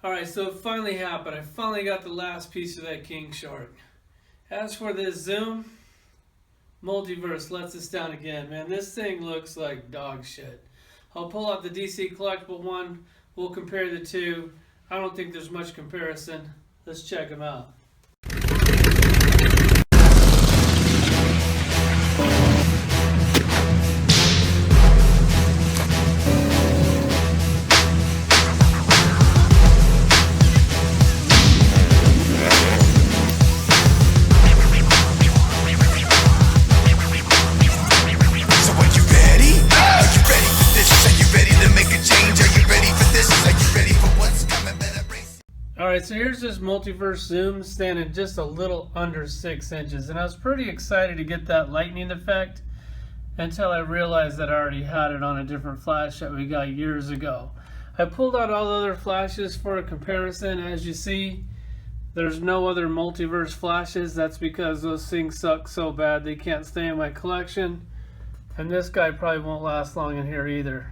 Alright, so it finally happened. I finally got the last piece of that king shark. As for this Zoom, Multiverse lets us down again. Man, this thing looks like dog shit. I'll pull out the DC collectible one. We'll compare the two. I don't think there's much comparison. Let's check them out. Alright, so here's this Multiverse Zoom standing just a little under 6 inches, and I was pretty excited to get that lightning effect until I realized that I already had it on a different flash that we got years ago. I pulled out all the other flashes for a comparison. As you see, there's no other Multiverse flashes. That's because those things suck so bad they can't stay in my collection, and this guy probably won't last long in here either.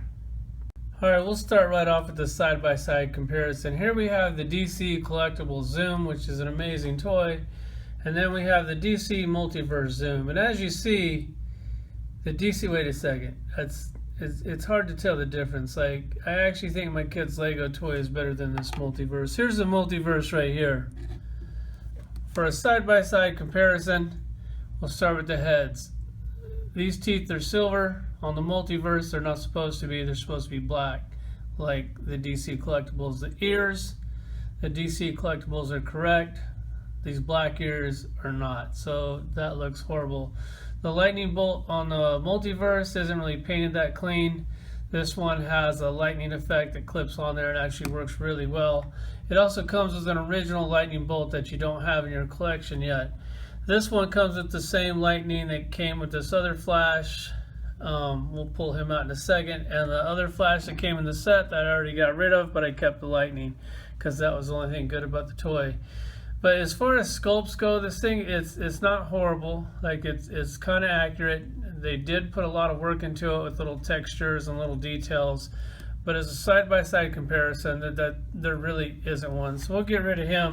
Alright, we'll start right off with the side-by-side comparison. Here we have the DC collectible Zoom, which is an amazing toy. And then we have the DC Multiverse Zoom. And as you see, the DC, wait a second, it's hard to tell the difference. Like, I actually think my kid's Lego toy is better than this Multiverse. Here's the Multiverse right here. For a side-by-side comparison, we'll start with the heads. These teeth are silver. On the Multiverse, they're not supposed to be. They're supposed to be black, like the DC collectibles. The ears, the DC collectibles are correct. These black ears are not, so that looks horrible. The lightning bolt on the Multiverse isn't really painted that clean. This one has a lightning effect that clips on there and actually works really well. It also comes with an original lightning bolt that you don't have in your collection yet. This one comes with the same lightning that came with this other flash. We'll pull him out in a second, and the other flash that came in the set that I already got rid of, but I kept the lightning because that was the only thing good about the toy. But as far as sculpts go, this thing it's not horrible. Like it's kind of accurate. They did put a lot of work into it with little textures and little details, but as a side-by-side comparison, that there really isn't one. So we'll get rid of him.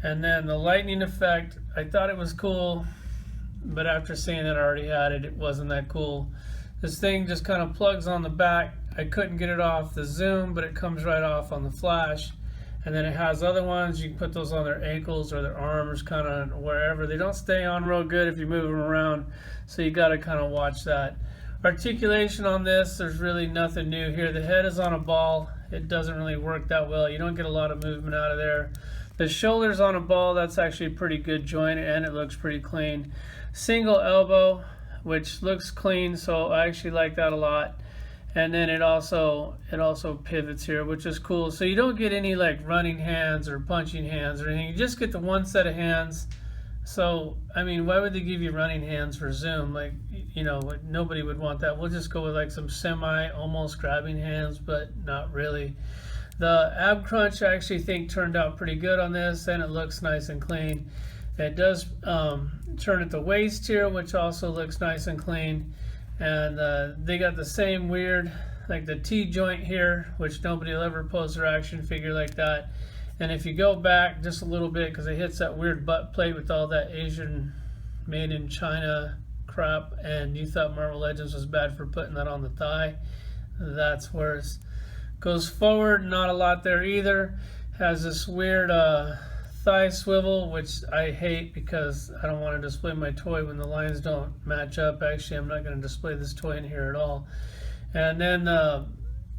And then the lightning effect, I thought it was cool, but after seeing it, I already had it. It wasn't that cool. This thing just kind of plugs on the back. I couldn't get it off the Zoom, but it comes right off on the flash. And then it has other ones. You can put those on their ankles or their arms, kind of wherever. They don't stay on real good if you move them around, so you got to kind of watch that. Articulation on this, there's really nothing new here. The head is on a ball. It doesn't really work that well. You don't get a lot of movement out of there. The shoulder's on a ball. That's actually a pretty good joint, and it looks pretty clean. Single elbow, which looks clean, so I actually like that a lot. And then it also pivots here, which is cool. So you don't get any like running hands or punching hands or anything. You just get the one set of hands. So I mean, why would they give you running hands for Zoom? Like, you know, nobody would want that. We'll just go with like some almost grabbing hands, but not really. The ab crunch I actually think turned out pretty good on this, and it looks nice and clean. It does turn at the waist here, which also looks nice and clean. And they got the same weird, like the T-joint here, which nobody will ever pose their action figure like that. And if you go back just a little bit, because it hits that weird butt plate with all that Asian made in China crap, and you thought Marvel Legends was bad for putting that on the thigh, that's worse. Goes forward, not a lot there either. Has this weird thigh swivel, which I hate because I don't want to display my toy when the lines don't match up. Actually, I'm not going to display this toy in here at all. And then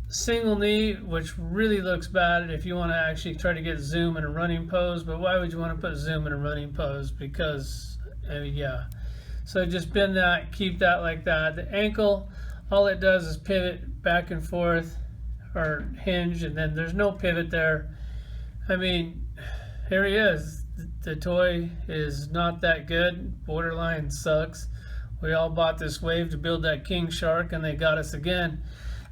single knee, which really looks bad if you want to actually try to get Zoom in a running pose. But why would you want to put Zoom in a running pose? Because yeah. So just bend that, keep that like that. The ankle, all it does is pivot back and forth or hinge, and then there's no pivot there. I mean, here he is. The toy is not that good. Borderline sucks. We all bought this wave to build that king shark, and they got us again.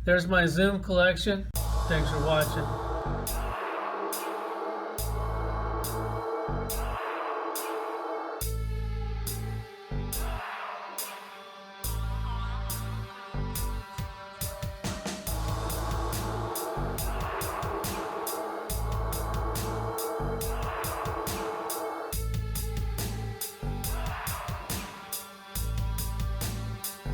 There's my Zoom collection. Thanks for watching.